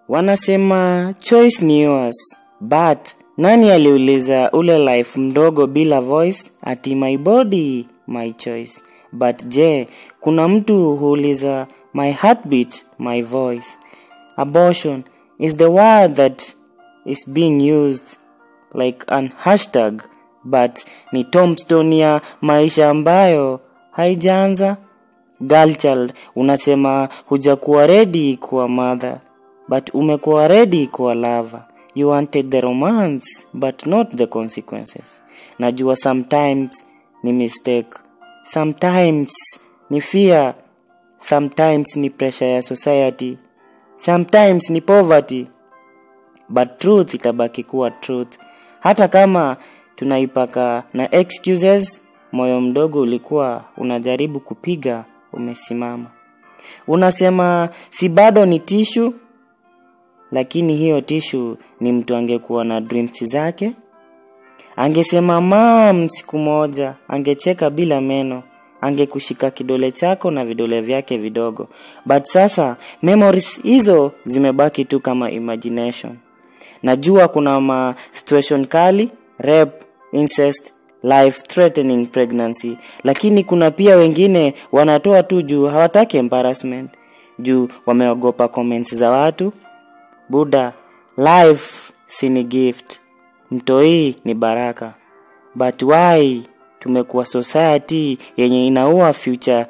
Wanasema choice ni yours, but nani aliuliza ule life mdogo bila voice ati my body, my choice? But je, kuna mtu huuliza my heartbeat, my voice? Abortion is the word that is being used like an hashtag, but ni tombstone ya maisha ambayo haijaanza. Girl child, unasema hujakuwa ready kuwa mother, but umekuwa ready kuwa lover. You wanted the romance, but not the consequences. Najua sometimes ni mistake, sometimes ni fear, sometimes ni pressure ya society, sometimes ni poverty, but truth itabaki kuwa truth. Hata kama tunaipaka na excuses, moyo mdogo ulikuwa unajaribu kupiga, umesimama. Unasema si bado ni tissue, lakini hiyo tissue ni mtu angekuwa na dreams zake. Angesema mom siku moja, angecheka bila meno, angekushika kidole chako na vidole vyake vidogo. But sasa memories hizo zimebaki tu kama imagination. Najua kuna situation kali, rape, incest, life threatening pregnancy, lakini kuna pia wengine wanatoa tu juu hawataki embarrassment, juu wameogopa comments za watu. Buddha, life si ni gift, mtoi ni baraka. But why tumekuwa society yenye inaua future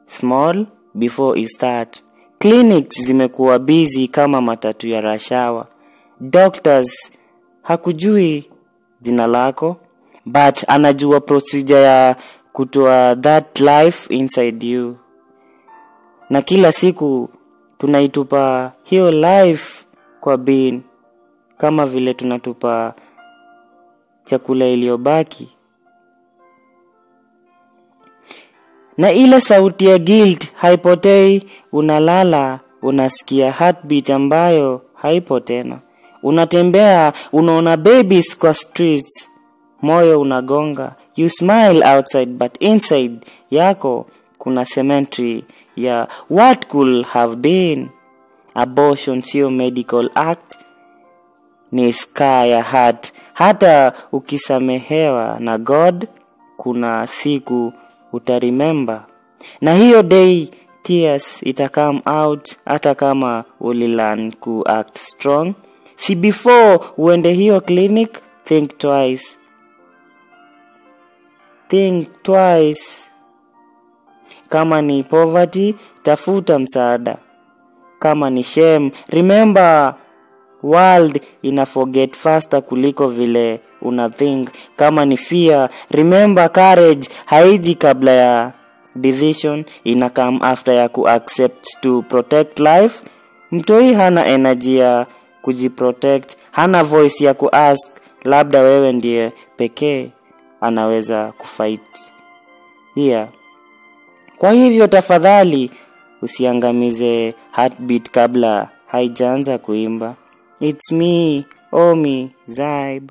small before it start? Clinics zimekuwa busy kama matatu ya rashawa. Doctors hakujui jina lako, but anajua procedure ya kutoa that life inside you. Na kila siku tunaitupa hiyo life kwa bin, kama vile tunatupa chakula iliyobaki. Na ile sauti ya guilt haipotei. Unalala, unasikia heartbeat ambayo haipo tena. Unatembea, unaona babies kwa streets, moyo unagonga. You smile outside, but inside yako kuna cemetery ya what could have been. Abortion sio medical act, ni scar ya heart. Hata ukisamehewa na God, kuna siku utaremember. Na hiyo day tears itakam out, hata kama ulilearn ku act strong. Si before uende hiyo clinic, think twice. Think twice. Kama ni poverty, tafuta msaada. Kama ni shame, remember world ina forget faster kuliko vile una think. Kama ni fear, remember courage haiji kabla ya decision, ina come after ya ku accept to protect life. Mtoi hana energy ya kujiprotect, hana voice ya ku ask, labda wewe ndiye pekee anaweza kufight. Kwa hivyo tafadhali usiangamize heartbeat kabla haijaanza kuimba. It's me, Omi, Zaib.